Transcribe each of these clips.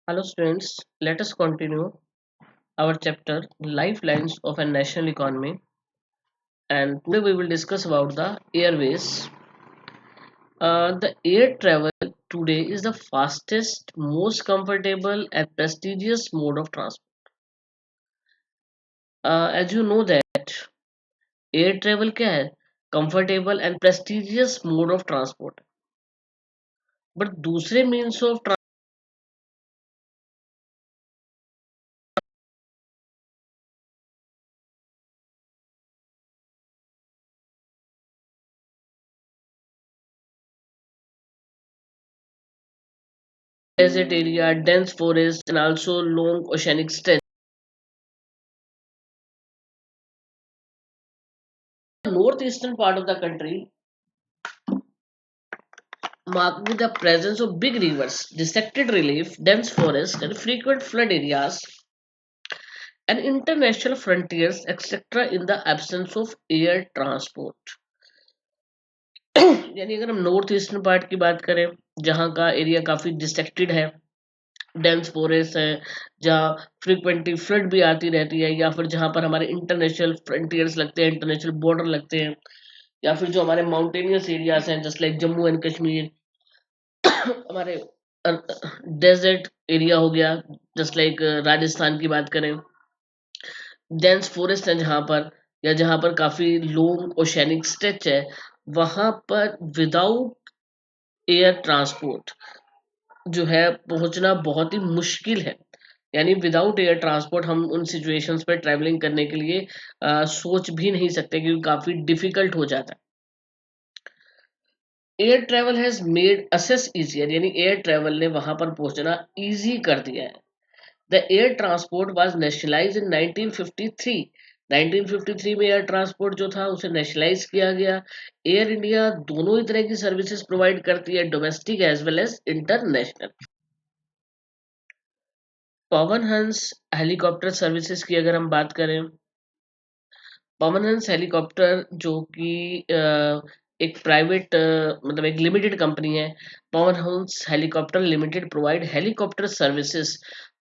Hello students, let us continue our chapter Lifelines of a National Economy, and today we will discuss about the airways. The air travel today is the fastest, most comfortable and prestigious mode of transport. As you know that air travel क्या है? Comfortable and prestigious mode of transport. But दूसरे means of desert area, dense forest, and also long oceanic stretch. Northeastern part of the country marked with the presence of big rivers, dissected relief, dense forests, and frequent flood areas, and international frontiers, etc., in the absence of air transport. यानी अगर हम north eastern part की बात करें, जहाँ का area काफी distracted है, डेंस फॉरेस्ट है, जहाँ फ्रिक्वेंटली फ्लड भी आती रहती है, या फिर जहाँ पर हमारे इंटरनेशनल फ्रंटियर्स लगते हैं, इंटरनेशनल बॉर्डर लगते हैं, या फिर जो हमारे माउंटेनियस एरियाज हैं just like Jammu and Kashmir, हमारे डेजर्ट एरिया हो गया, जस्ट लाइक राजस्थान की बात करें, डेंस फॉरेस्ट है जहाँ पर, या जहाँ पर काफी लॉन्ग ओशैनिक स्ट्रेच है, वहां पर विदाउट एयर ट्रांसपोर्ट जो है पहुंचना बहुत ही मुश्किल है। यानी विदाउट एयर ट्रांसपोर्ट हम उन सिचुएशंस पर ट्रैवलिंग करने के लिए सोच भी नहीं सकते, क्योंकि काफी डिफिकल्ट हो जाता है। Air travel has made assess easier, यानी एयर ट्रैवल ने वहां पर पहुंचना इजी कर दिया है। The air transport was nationalized in 1953. 1953 में एयर ट्रांसपोर्ट जो था उसे नेशनलाइज किया गया। एयर इंडिया दोनों ही तरह की सर्विसेज प्रोवाइड करती है, domestic as well as international. Pawan Hans helicopter services की अगर हम बात करें, पवन हंस हेलीकॉप्टर जो कि एक प्राइवेट मतलब एक लिमिटेड कंपनी है, Pawan Hans helicopter limited provide helicopter services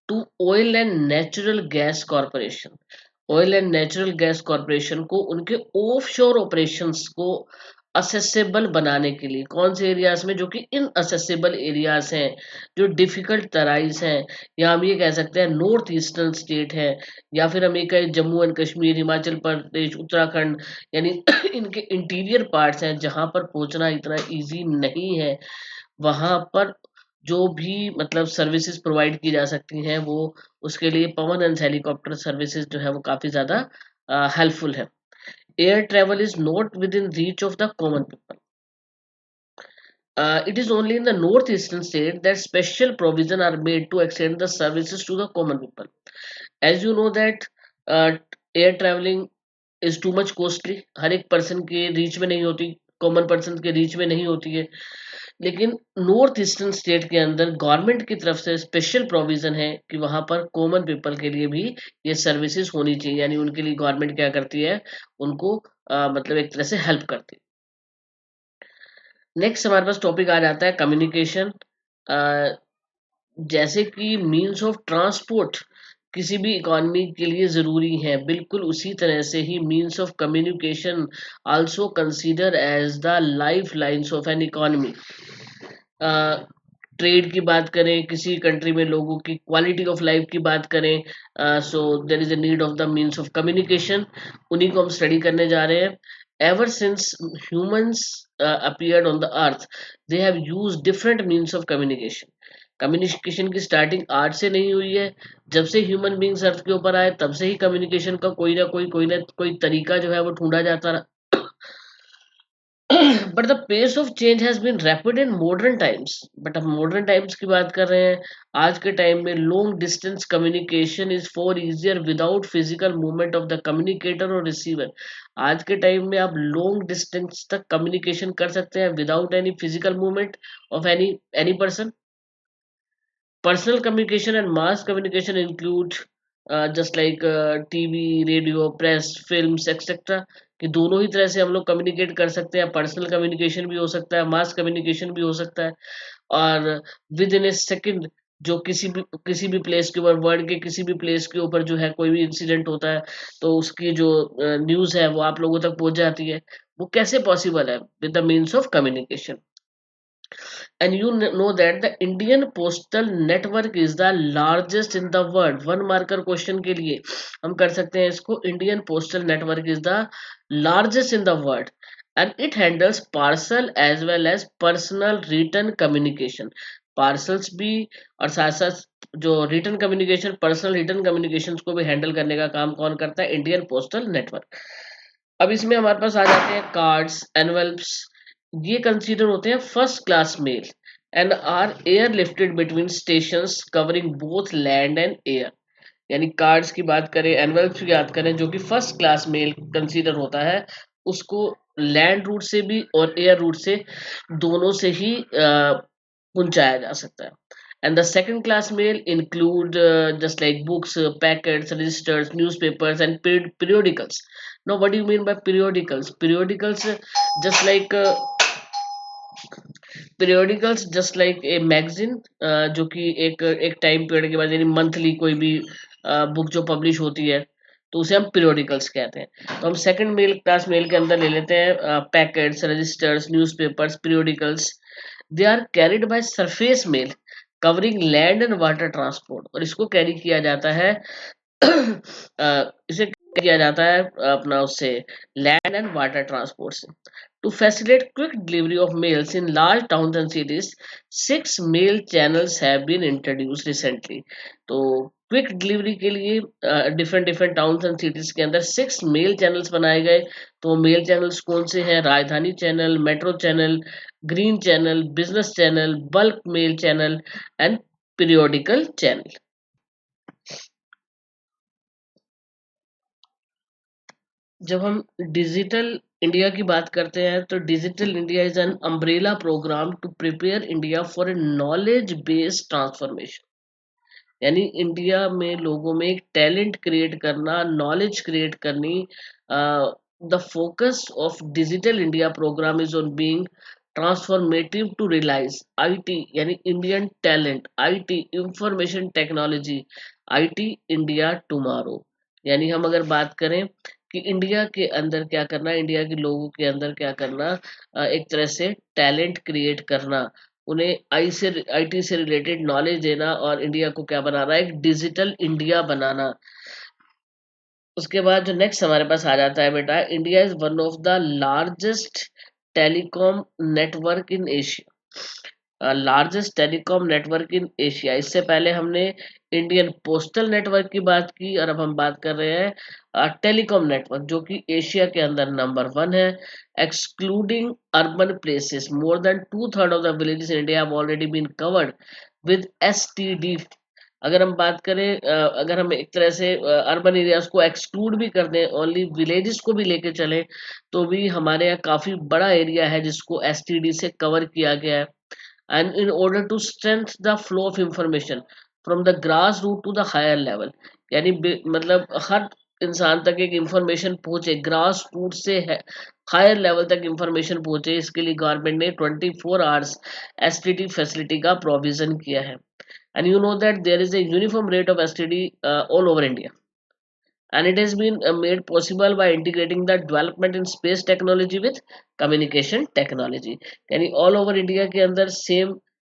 to oil and natural gas corporation. Oil and natural gas corporation को उनके ऑफशोर ऑपरेशंस को असेसेबल बनाने के लिए, कौन से एरियाज में, जो कि इन असेसेबल एरियाज हैं, जो डिफिकल्ट तराइस हैं, या हम ये कह सकते हैं नॉर्थ ईस्टर्न स्टेट है, या फिर हम ये कहें जम्मू एंड कश्मीर, हिमाचल प्रदेश, उत्तराखंड, यानी इनके इंटीरियर पार्ट्स हैं जहां पर पहुंचना इतना इजी नहीं है, वहां पर जो भी मतलब सर्विसेज प्रोवाइड की जा सकती हैं, वो उसके लिए पवन हंस हेलीकॉप्टर सर्विसेज जो है वो काफी ज्यादा हेल्पफुल है। Air travel is not with in reach of the common people. It is only in the northeastern state that special provision are made to extend the services to the common people. As you know that uh, air traveling is too much costly, हर एक person के reach में नहीं होती, common person के reach में नहीं होती है, लेकिन नॉर्थ ईस्टर्न स्टेट के अंदर गवर्नमेंट की तरफ से स्पेशल प्रोविजन है कि वहां पर कॉमन पीपल के लिए भी ये सर्विसेज होनी चाहिए, यानी उनके लिए गवर्नमेंट क्या करती है, उनको मतलब एक तरह से हेल्प करती है। नेक्स्ट हमारे पास टॉपिक आ जाता है कम्युनिकेशन। जैसे कि मीन्स ऑफ ट्रांसपोर्ट किसी भी इकोनॉमी के लिए ज़रूरी है, बिल्कुल उसी तरह से ही means of communication also consider as the life lines of an economy. Trade की बात करें, किसी कंट्री में लोगों की क्वालिटी ऑफ लाइफ की बात करें, so there is a need of the means of communication, उन्हीं को हम स्टडी करने जा रहे हैं। Ever since humans appeared on the earth, they have used different means of communication. Communication की स्टार्टिंग आज से नहीं हुई है, जब से ह्यूमन बींग्स अर्थ के ऊपर आए तब से ही कम्युनिकेशन का कोई ना कोई तरीका जो है वो ढूंढा जाता रहा। But the pace of change has been rapid in modern times, but हम मॉडर्न टाइम्स की बात कर रहे हैं। आज के टाइम में long distance communication is far easier without physical movement of the communicator और रिसीवर। आज के टाइम में आप लॉन्ग डिस्टेंस तक कम्युनिकेशन कर सकते हैं without any physical movement of any person. Personal communication and mass communication include just like TV, radio, press, films etcetera, कि दोनों ही तरह से हम लोग कम्युनिकेट कर सकते हैं। पर्सनल कम्युनिकेशन भी हो सकता है, मास कम्युनिकेशन भी हो सकता है, और विद इन ए सेकेंड जो किसी भी प्लेस के ऊपर, वर्ल्ड के किसी भी प्लेस के ऊपर जो है कोई भी इंसिडेंट होता है, तो उसकी जो न्यूज़ है वो आप लोगों तक पहुँच जाती है। वो कैसे पॉसिबल है? With the means of communication. And you know that the Indian postal network is the largest in the world. One marker question के लिए हम कर सकते हैं इसको, Indian postal network is the largest in the world and it handles parcel as well as personal written communication. Parcels भी और साथ साथ जो written communication, personal written communication को भी हैंडल करने का काम कौन करता है? Indian postal network. अब इसमें हमारे पास आ जाते हैं कार्ड्स, एनवेल्प्स। ये कंसीडर होते हैं first class mail and are air lifted between stations covering both land and air. यानी कार्ड्स की बात करें, एनवेल्प्स की बात करें, जो कि फर्स्ट क्लास मेल कंसीडर होता है, उसको लैंड रूट से भी और एयर रूट से, दोनों से ही पहुंचाया जा सकता है। And the second class mail include just like books, packets, registers, newspapers, and periodicals. Now, what do you mean by periodicals? Just like uh, periodicals, just like a magazine, जो कि एक टाइम पीरियड के बाद, यानी monthly कोई भी book जो publish होती है, तो उसे हम periodicals कहते हैं। तो हम सेकंड मेल क्लास मेल के अंदर ले लेते हैं packets, registers, newspapers, periodicals. They are carried by surface mail covering land and water transport, और इसको कैरी किया जाता है इसे किया जाता है अपना उससे, लैंड एंड वाटर ट्रांसपोर्ट से। To facilitate quick delivery of mails in large towns and cities, 6 mail channels have been introduced recently. तो क्विक डिलीवरी के लिए different different towns and cities के अंदर 6 मेल चैनल्स बनाए गए। तो मेल चैनल्स कौन से हैं? Rajdhani channel, metro channel, green channel, business channel, bulk mail channel and periodical channel. जब हम डिजिटल इंडिया की बात करते हैं, तो digital India is an umbrella programme to prepare India for a knowledge based transformation. यानी इंडिया में लोगों में एक टैलेंट क्रिएट करना, नॉलेज क्रिएट करनी। The focus of digital India programme is on being transformative to realise IT, यानी Indian talent, IT, information technology, IT India tomorrow. यानी हम अगर बात करें कि इंडिया के अंदर क्या करना, इंडिया के लोगों के अंदर क्या करना, एक तरह से टैलेंट क्रिएट करना, उन्हें आईटी से रिलेटेड नॉलेज देना, और इंडिया को क्या बनाना, एक डिजिटल इंडिया बनाना। उसके बाद जो नेक्स्ट हमारे पास आ जाता है बेटा, India is one of the largest telecom network in Asia. Largest telecom network in Asia. इससे पहले हमने इंडियन पोस्टल नेटवर्क की बात की, और अब हम बात कर रहे हैं टेलीकॉम नेटवर्क, जो कि एशिया के अंदर नंबर 1 है। Excluding urban places, more than 2/3 of the villages in India have already been covered with STD. अगर हम बात करें, अगर हम एक तरह से अर्बन एरियाज को एक्सक्लूड भी कर दें, ओनली विलेजेस को भी लेके चलें, तो भी हमारे यहाँ काफी बड़ा एरिया है जिसको एसटीडी से कवर किया गया है। And in order to strength the flow of information from the grass root to the higher level, यानी मतलब हर इंसान तक एक इंफॉर्मेशन पहुंचे, ग्रास रूट से है हायर लेवल तक इंफॉर्मेशन पहुंचे, इसके लिए गवर्नमेंट ने 24 आवर्स एसटीडी फैसिलिटी का प्रोविजन किया है। And you know that there is a uniform rate of STD all over India, and it has been made possible by integrating the development in space technology with communication technology। यानी all over India के अंदर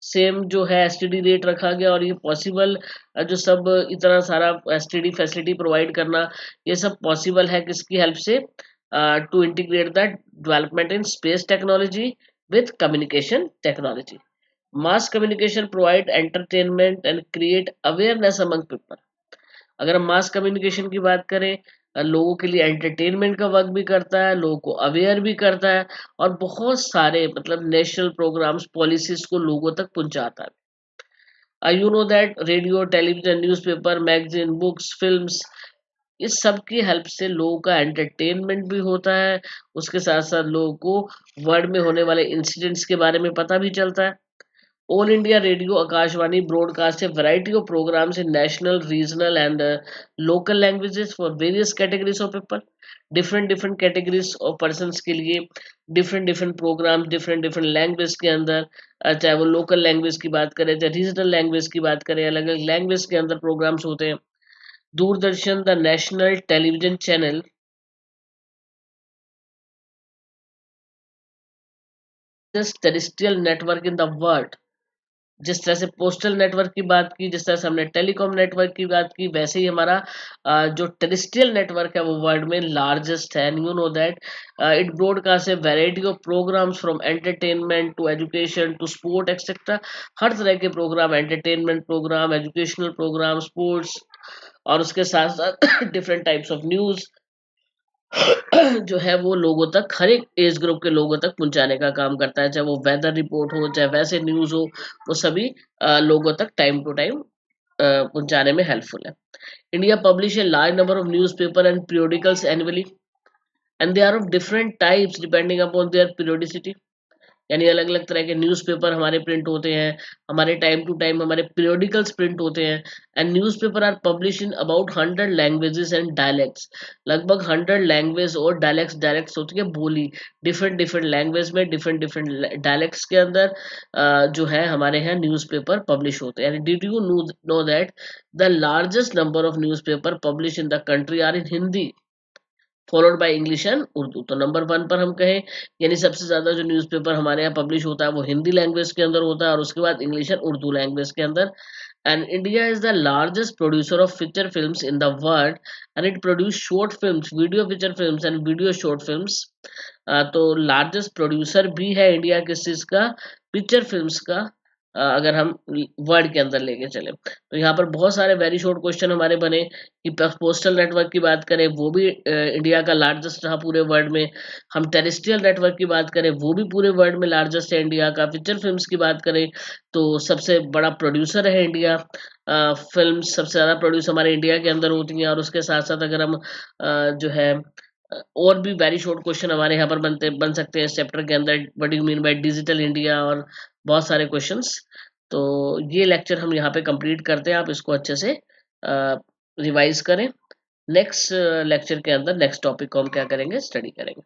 same जो है STD rate रखा गया, और ये possible जो सब इतना सारा एसटीडी फैसिलिटी प्रोवाइड करना, ये सब पॉसिबल है किसकी हेल्प से? To integrate the development in space technology with communication technology. Mass communication provide entertainment and create awareness among people. अगर हम मास कम्युनिकेशन की बात करें, लोगों के लिए एंटरटेनमेंट का वर्क भी करता है, लोगों को अवेयर भी करता है, और बहुत सारे मतलब नेशनल प्रोग्राम्स, पॉलिसीज को लोगों तक पहुंचाता है। You know that radio, television, newspaper, magazine, books, films, इस सब की हेल्प से लोगों का एंटरटेनमेंट भी होता है। उसके साथ साथ लोगों को वर्ल्ड में होने वाले इंसिडेंट्स के बारे में पता भी चलता है। All India Radio Akashvani broadcasts a variety of programs in national, regional, and local languages for various categories of people. Different different categories of persons के लिए different different programme different different language के अंदर, चाहे वो local language की बात करें चाहे रीजनल लैंग्वेज की बात करें, अलग अलग लैंग्वेज के अंदर प्रोग्राम्स होते हैं। Doordarshan the national television channel this terrestrial network in the world. जिस तरह से पोस्टल नेटवर्क की बात की, जिस तरह से हमने टेलीकॉम नेटवर्क की बात की, वैसे ही हमारा जो टेरेस्ट्रियल नेटवर्क है वो वर्ल्ड में लार्जेस्ट है। And you know that it broadcast a variety of programmes from entertainment to education to sport etcetera. हर तरह के programme, entertainment programme, educational programme, sports, और उसके साथ साथ डिफरेंट टाइप्स ऑफ न्यूज जो है वो लोगों तक, हर एक एज ग्रुप के लोगों तक पहुंचाने का काम करता है। चाहे वो वेदर रिपोर्ट हो चाहे वैसे न्यूज हो, वो सभी लोगों तक टाइम टू टाइम पहुंचाने में हेल्पफुल है। India publish a large number of newspaper and periodicals annually and they are of different types depending upon their periodicity। यानी अलग अलग तरह के न्यूज़पेपर हमारे प्रिंट होते हैं, हमारे टाइम टू टाइम हमारे पीरियोडिकल्स प्रिंट होते हैं। And newspaper are publish in about 100 languages and dialects. लगभग 100 लैंग्वेज और डायलेक्ट्स होती है बोली, डिफरेंट डिफरेंट लैंग्वेज में डिफरेंट डिफरेंट डायलेक्ट्स के अंदर जो है हमारे यहाँ न्यूज़पेपर पब्लिश होते हैं। Did you know that the largest number of newspaper publish in the country are in Hindi followed by English and Urdu. तो नंबर 1 पर हम कहें, यानी सबसे ज्यादा जो न्यूज़पेपर हमारे यहाँ पब्लिश होता है वो हिंदी लैंग्वेज के अंदर होता है, और उसके बाद इंग्लिश एंड उर्दू लैंग्वेज के अंदर। And India is the largest producer of feature films in the world and it produce short films, video feature films and video short films. तो लार्जेस्ट प्रोड्यूसर भी है इंडिया किस चीज का, पिक्चर फिल्म्स का। अगर हम वर्ल्ड के अंदर लेके चले तो यहाँ पर बहुत सारे वेरी शॉर्ट क्वेश्चन हमारे बने कि पोस्टल नेटवर्क की बात करें वो भी इंडिया का लार्जेस्ट रहा पूरे वर्ल्ड में। हम टेरेस्ट्रियल नेटवर्क की बात करें वो भी पूरे वर्ल्ड में लार्जेस्ट है इंडिया का। फीचर फिल्म्स की बात करें तो सबसे बड़ा प्रोड्यूसर है इंडिया। फिल्म सबसे ज़्यादा प्रोड्यूस हमारे इंडिया के अंदर होती हैं। और उसके साथ साथ अगर हम जो है और भी वेरी शॉर्ट क्वेश्चन हमारे यहाँ पर बन सकते हैं इस चैप्टर के अंदर, what do you mean by digital India, और बहुत सारे क्वेश्चंस। तो ये लेक्चर हम यहाँ पे कंप्लीट करते हैं, आप इसको अच्छे से रिवाइज करें। नेक्स्ट लेक्चर के अंदर नेक्स्ट टॉपिक को हम क्या करेंगे, स्टडी करेंगे।